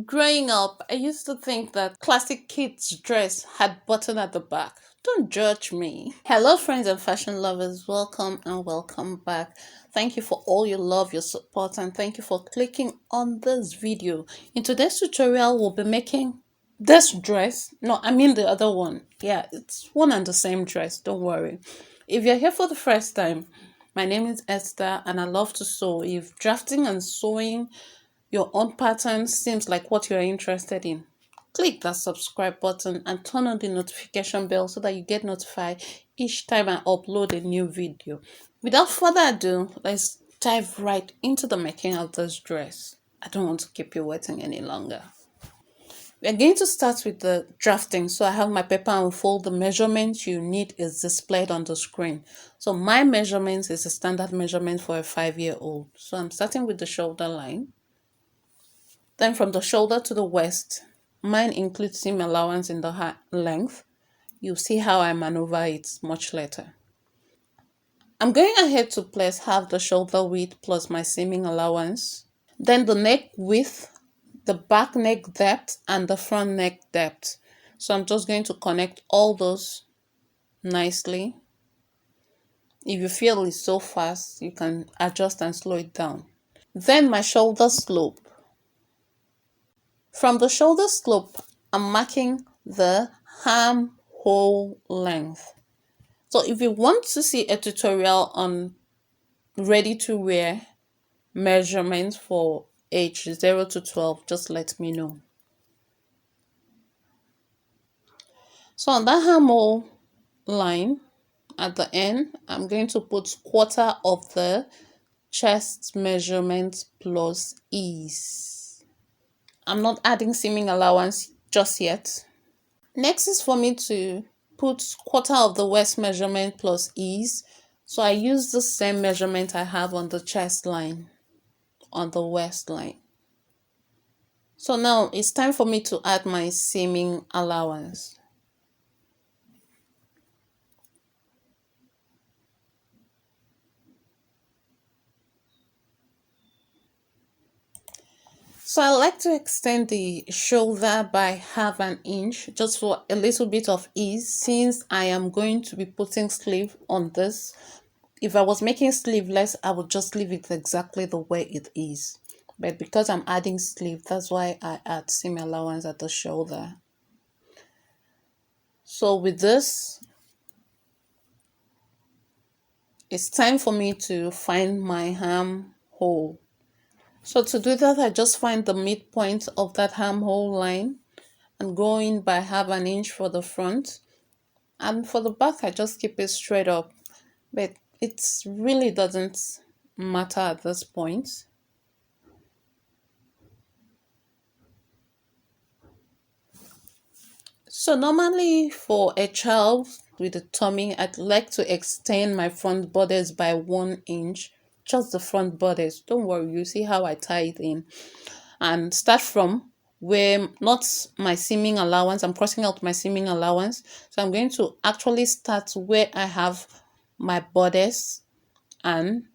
Growing up, I used to think that classic kids' dress had button at the back. Don't judge me. Hello, friends and fashion lovers. Welcome and welcome back. Thank you for all your love, your support, and thank you for clicking on this video. In today's tutorial, we'll be making this dress. No, I mean the other one. Yeah, it's one and the same dress. Don't worry. If you're here for the first time, my name is Esther and I love to sew. If drafting and sewing your own pattern seems like what you're interested in, click that subscribe button and turn on the notification bell so that you get notified each time I upload a new video. Without further ado, let's dive right into the making of this dress. I don't want to keep you waiting any longer. We're going to start with the drafting. So I have my paper and fold. The measurements you need is displayed on the screen. So my measurements is a standard measurement for a 5-year-old. So I'm starting with the shoulder line. Then from the shoulder to the waist, mine includes seam allowance in the length. You'll see how I maneuver it much later. I'm going ahead to place half the shoulder width plus my seaming allowance. Then the neck width, the back neck depth, and the front neck depth. So I'm just going to connect all those nicely. If you feel it's so fast, you can adjust and slow it down. Then my shoulder slope. From the shoulder slope, I'm marking the armhole length. So if you want to see a tutorial on ready to wear measurements for age 0 to 12, just let me know. So on that armhole line at the end, I'm going to put quarter of the chest measurement plus ease. I'm not adding seaming allowance just yet. Next is for me to put quarter of the waist measurement plus ease. So I use the same measurement I have on the chest line, on the waist line. So now it's time for me to add my seaming allowance. So I like to extend the shoulder by half an inch just for a little bit of ease, since I am going to be putting sleeve on this. If I was making sleeveless, I would just leave it exactly the way it is. But because I'm adding sleeve, that's why I add seam allowance at the shoulder. So with this, it's time for me to find my armhole. So to do that, I just find the midpoint of that armhole line and go in by half an inch for the front. And for the back, I just keep it straight up. But it really doesn't matter at this point. So normally for a child with a tummy, I'd like to extend my front bodice by 1 inch, just the front bodice. Don't worry, you see how I tie it in. And start from where, not my seaming allowance, I'm crossing out my seaming allowance. So I'm going to actually start where I have my bodice and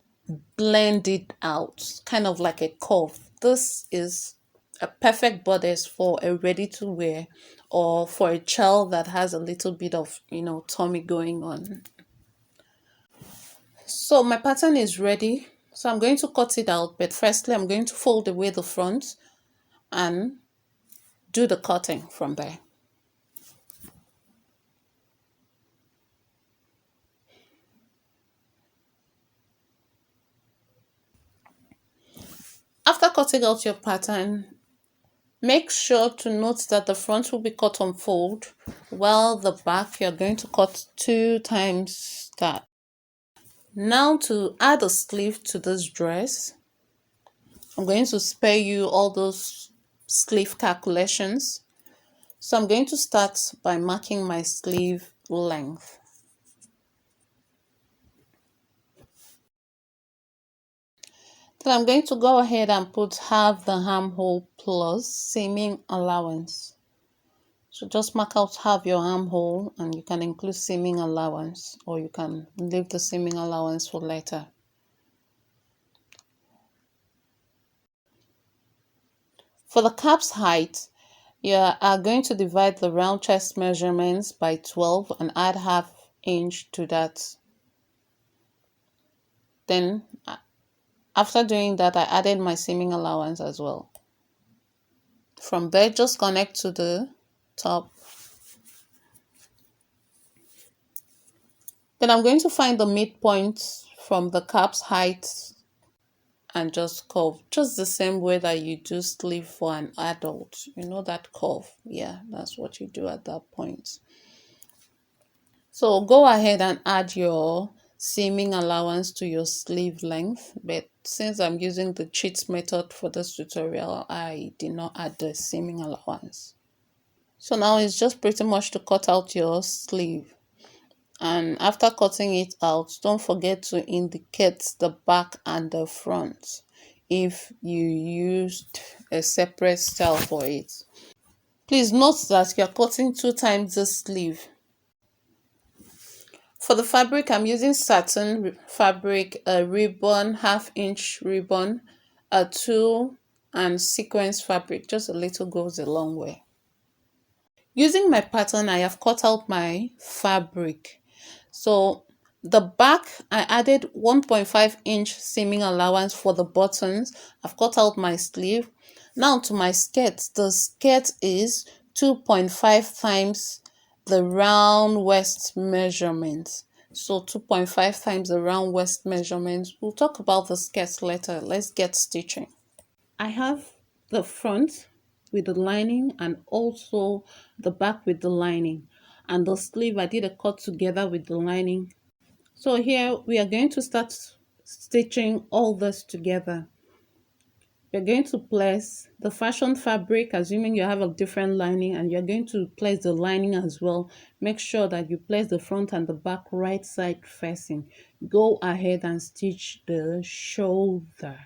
blend it out, kind of like a curve. This is a perfect bodice for a ready to wear or for a child that has a little bit of, tummy going on. So my pattern is ready. So I'm going to cut it out, but firstly I'm going to fold away the front and do the cutting from there. After cutting out your pattern, make sure to note that the front will be cut on fold, while the back you're going to cut 2 times that. Now to add a sleeve to this dress, I'm going to spare you all those sleeve calculations. So I'm going to start by marking my sleeve length. Then I'm going to go ahead and put half the armhole plus seaming allowance. So just mark out half your armhole and you can include seaming allowance, or you can leave the seaming allowance for later. For the cap's height, you are going to divide the round chest measurements by 12 and add half inch to that. Then after doing that, I added my seaming allowance as well. From there, just connect to the top. Then I'm going to find the midpoint from the cap's height and just curve, just the same way that you do sleeve for an adult. You know that curve? Yeah, that's what you do at that point. So go ahead and add your seaming allowance to your sleeve length, but since I'm using the cheat method for this tutorial, I did not add the seaming allowance. So now it's just pretty much to cut out your sleeve. And after cutting it out, don't forget to indicate the back and the front if you used a separate style for it. Please note that you're cutting 2 times the sleeve. For the fabric, I'm using satin fabric, a ribbon, half-inch ribbon, a tulle, and sequence fabric. Just a little goes a long way. Using my pattern, I have cut out my fabric. So the back, I added 1.5-inch seaming allowance for the buttons. I've cut out my sleeve. Now to my skirt. The skirt is 2.5 times the round waist measurement. So 2.5 times the round waist measurement. We'll talk about the skirt later. Let's get stitching. I have the front with the lining and also the back with the lining, and the sleeve I did a cut together with the lining. So here we are going to start stitching all this together. You're going to place the fashion fabric, assuming you have a different lining, and you're going to place the lining as well. Make sure that you place the front and the back right side facing. Go ahead and stitch the shoulder.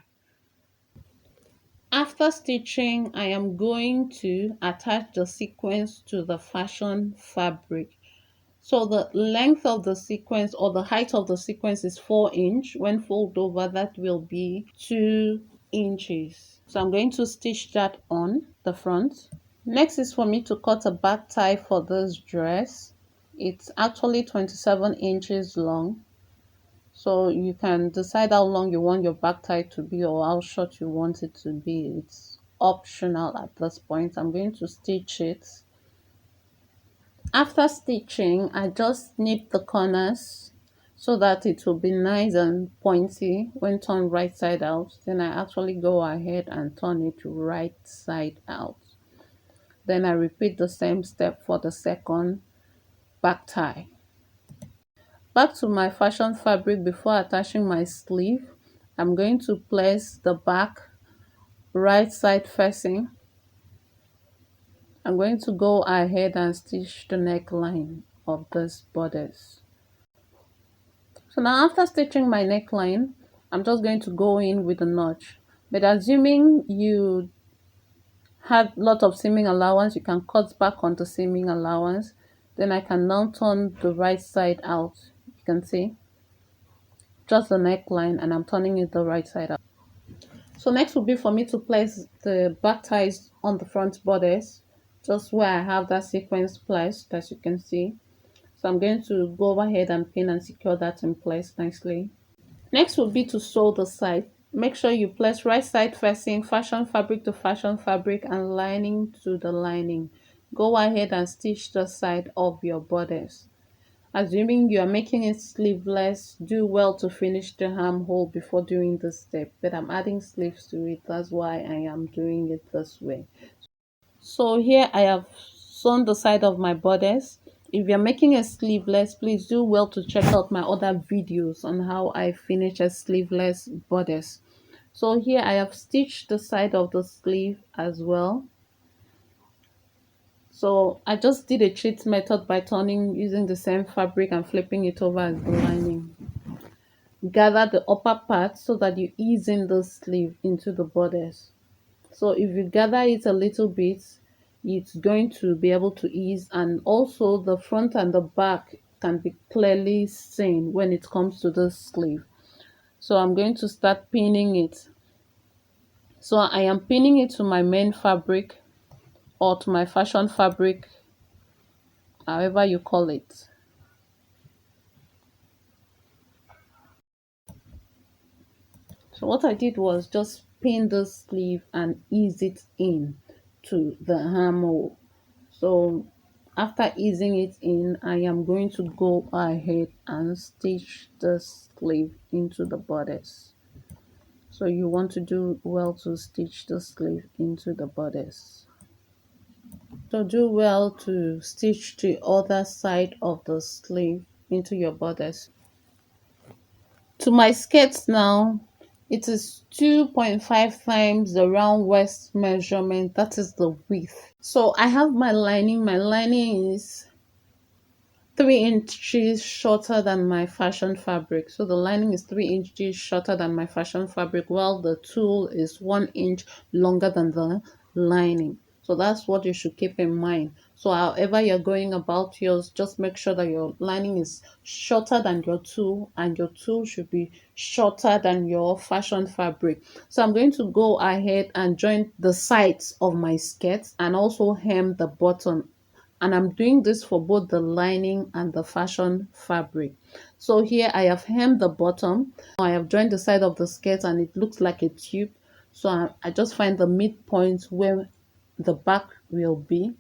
After stitching, I am going to attach the sequence to the fashion fabric. So the length of the sequence or the height of the sequence is 4 inch. When fold over, that will be 2 inches. So I'm going to stitch that on the front. Next is for me to cut a back tie for this dress. It's actually 27 inches long. So you can decide how long you want your back tie to be or how short you want it to be. It's optional at this point. I'm going to stitch it. After stitching, I just snip the corners so that it will be nice and pointy when turned right side out. Then I actually go ahead and turn it right side out. Then I repeat the same step for the second back tie. Back to my fashion fabric. Before attaching my sleeve, I'm going to place the back right side facing. I'm going to go ahead and stitch the neckline of this bodice. So now after stitching my neckline, I'm just going to go in with a notch. But assuming you had a lot of seaming allowance, you can cut back on the seaming allowance. Then I can now turn the right side out. You can see just the neckline, and I'm turning it the right side out. So next will be for me to place the back ties on the front bodice, just where I have that sequence placed, as you can see. So I'm going to go ahead and pin and secure that in place nicely. Next will be to sew the side. Make sure you place right side facing, fashion fabric to fashion fabric, and lining to the lining. Go ahead and stitch the side of your bodice. Assuming you are making it sleeveless, do well to finish the armhole before doing this step. But I'm adding sleeves to it, that's why I am doing it this way. So here I have sewn the side of my bodice. If you're making a sleeveless, please do well to check out my other videos on how I finish a sleeveless bodice. So here I have stitched the side of the sleeve as well. So I just did a cheat method by turning using the same fabric and flipping it over as the lining. Gather the upper part so that you ease in the sleeve into the bodice. So if you gather it a little bit, it's going to be able to ease, and also the front and the back can be clearly seen when it comes to the sleeve. So I'm going to start pinning it. So I am pinning it to my main fabric or to my fashion fabric, however you call it. So what I did was just pin the sleeve and ease it in to the armhole. So after easing it in, I am going to go ahead and stitch the sleeve into the bodice. So you want to do well to stitch the sleeve into the bodice. So do well to stitch the other side of the sleeve into your bodice. To my skirts now, it is 2.5 times the round waist measurement, that is the width. So I have my lining. My lining is 3 inches shorter than my fashion fabric. So the lining is 3 inches shorter than my fashion fabric, while the tulle is 1 inch longer than the lining. So that's what you should keep in mind. So however you're going about yours, just make sure that your lining is shorter than your tulle, and your tulle should be shorter than your fashion fabric. So I'm going to go ahead and join the sides of my skirt and also hem the bottom, and I'm doing this for both the lining and the fashion fabric. So here I have hemmed the bottom. I have joined the side of the skirt and it looks like a tube. So I just find the midpoint where the back will be,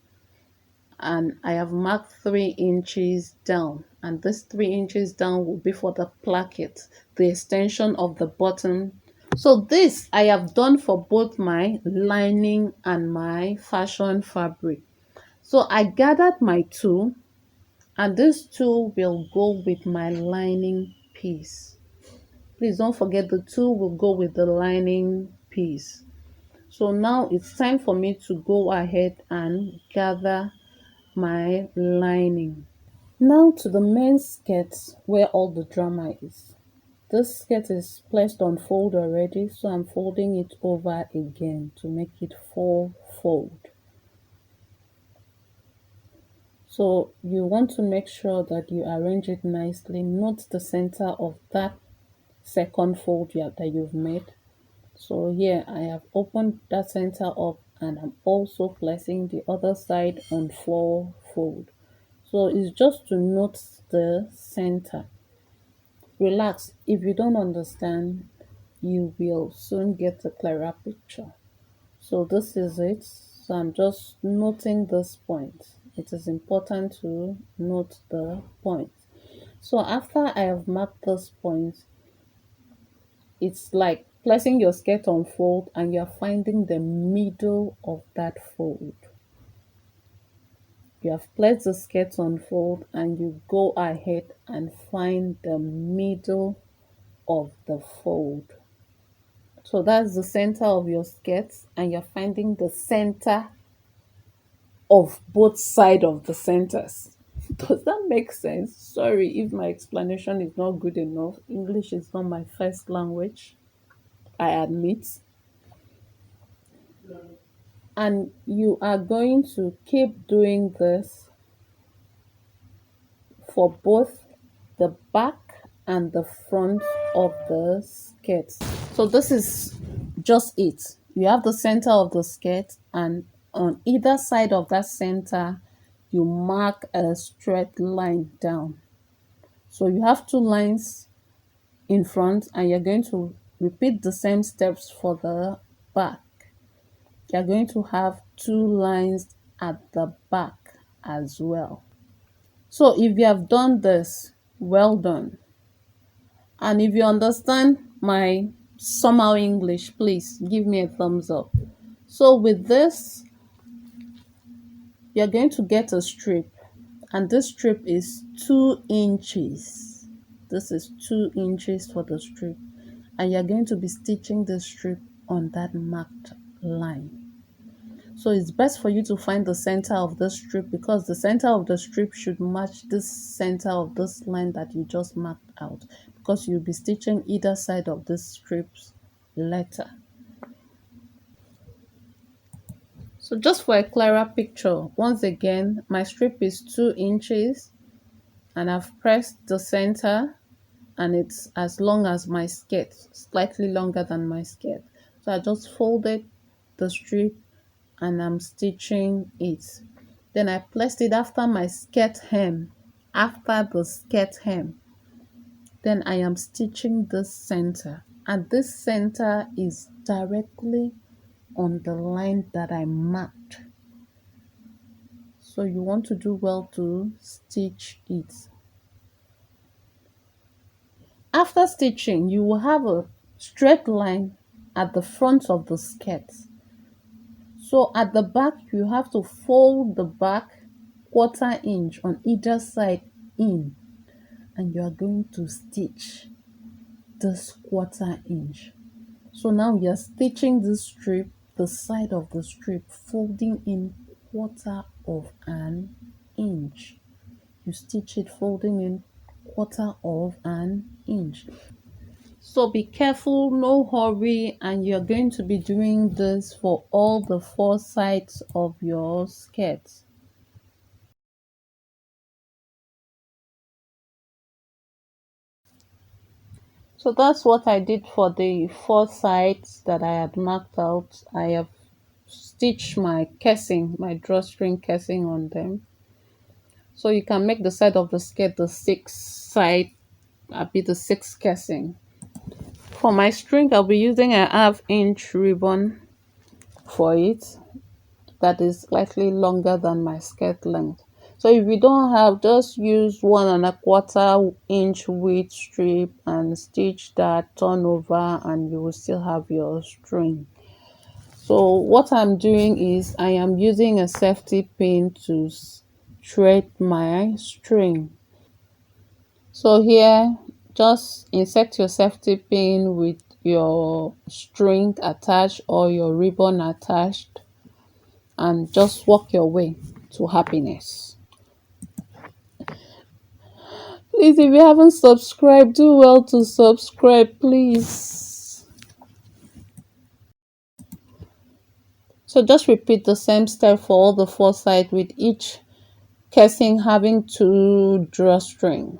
and I have marked 3 inches down, and this 3 inches down will be for the placket, the extension of the bottom. So this I have done for both my lining and my fashion fabric. So I gathered my two, and this two will go with my lining piece. Please don't forget the two will go with the lining piece. So now it's time for me to go ahead and gather my lining. Now to the main skirt where all the drama is. This skirt is placed on fold already, so I'm folding it over again to make it 4-fold. So you want to make sure that you arrange it nicely. Note the center of that second fold that you've made. So here I have opened that center up, and I'm also placing the other side on 4-fold. So it's just to note the center. Relax. If you don't understand, you will soon get a clearer picture. So this is it. So I'm just noting this point. It is important to note the point. So after I have marked this point, it's like placing your skirt on fold and you're finding the middle of that fold. You have placed the skirt on fold and you go ahead and find the middle of the fold. So that's the center of your skirt, and you're finding the center of both sides of the centers. Does that make sense? Sorry if my explanation is not good enough. English is not my first language, I admit. And you are going to keep doing this for both the back and the front of the skirt. So this is just it. You have the center of the skirt, and on either side of that center you mark a straight line down. So you have two lines in front, and you're going to repeat the same steps for the back. You're going to have two lines at the back as well. So if you have done this, well done. And if you understand my somehow English, please give me a thumbs up. So with this, you're going to get a strip, and this strip is 2 inches. This is 2 inches for the strip, and you're going to be stitching the strip on that marked line. So it's best for you to find the center of the strip, because the center of the strip should match this center of this line that you just marked out, because you'll be stitching either side of this strip's letter. So just for a clearer picture, once again, my strip is 2 inches and I've pressed the center, and it's as long as my skirt, slightly longer than my skirt. So I just folded the strip and I'm stitching it. Then I placed it after my skirt hem, after the skirt hem. Then I am stitching this center, and this center is directly on the line that I marked. So you want to do well to stitch it. After stitching, you will have a straight line at the front of the skirt. So at the back, you have to fold the back 1/4 inch on either side in, and you are going to stitch this 1/4 inch. So now we are stitching this strip, the side of the strip, folding in 1/4 of an inch. You stitch it folding in 1/4 of an inch. So be careful, no hurry, and you're going to be doing this for all the 4 sides of your skirt. So that's what I did for the 4 sides that I had marked out. I have stitched my casing, my drawstring casing on them. So you can make the side of the skirt the 6 side, be the 6 casing. For my string, I'll be using a 1/2 inch ribbon for it that is slightly longer than my skirt length. So if you don't have, just use 1 1/4 inch width strip and stitch that, turn over, and you will still have your string. So what I'm doing is I am using a safety pin to thread my string. So here, just insert your safety pin with your string attached or your ribbon attached, and just work your way to happiness. Please, if you haven't subscribed, do well to subscribe, please. So just repeat the same step for all the 4 sides, with each casing having 2 drawstring.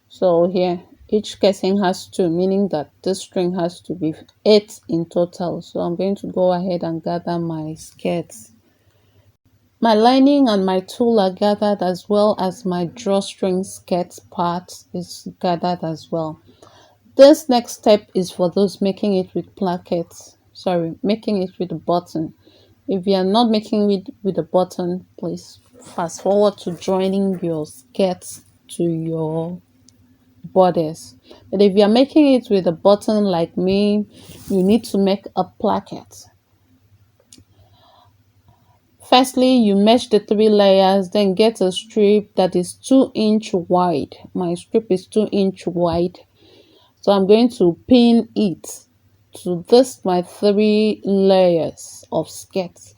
So here, each casing has 2, meaning that this string has to be 8 in total. So I'm going to go ahead and gather my skirts. My lining and my tulle are gathered, as well as my drawstring skirt part is gathered as well. This next step is for those making it with plackets. Sorry, making it with a button. If you are not making it with a button, please fast forward to joining your skirts to your bodice. But if you're making it with a button like me, you need to make a placket. Firstly, you mesh the 3 layers, then get a strip that is 2 inch wide. My strip is 2 inch wide. So I'm going to pin it to this, my 3 layers of skirts.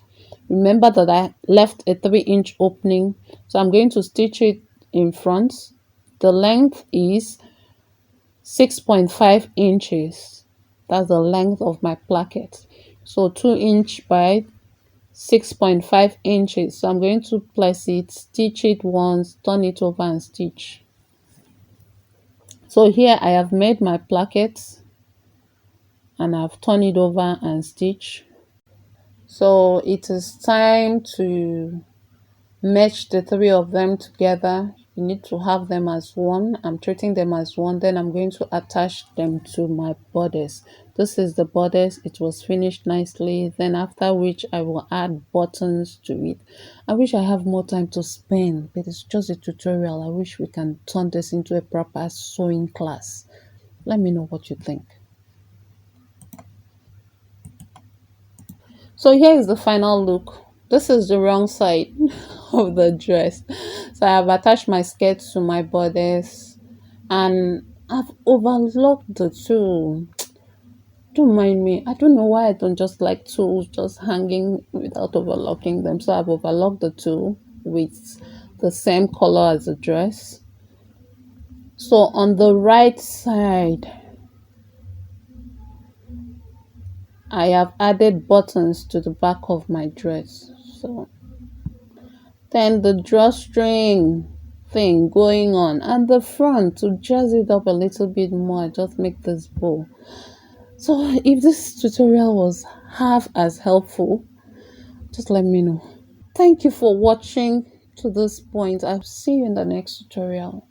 Remember that I left a 3 inch opening. So I'm going to stitch it in front. The length is 6.5 inches. That's the length of my placket. So 2 inch by 6.5 inches. So I'm going to place it, stitch it once, turn it over and stitch. So here I have made my placket and I've turned it over and stitch. So it is time to match the 3 of them together. You need to have them as one. I'm treating them as one. Then I'm going to attach them to my bodice. This is the bodice. It was finished nicely. Then after which I will add buttons to it. I wish I have more time to spend, but it's just a tutorial. I wish we can turn this into a proper sewing class. Let me know what you think. So here is the final look. This is the wrong side of the dress. So I have attached my skirt to my bodice and I've overlocked the tulle. Don't mind me. I don't know why I don't just like tulles just hanging without overlocking them. So I've overlocked the tulle with the same color as the dress. So on the right side, I have added buttons to the back of my dress. So then the drawstring thing going on, and the front, to jazz it up a little bit more, just make this bow. So if this tutorial was half as helpful, just let me know. Thank you for watching to this point. I'll see you in the next tutorial.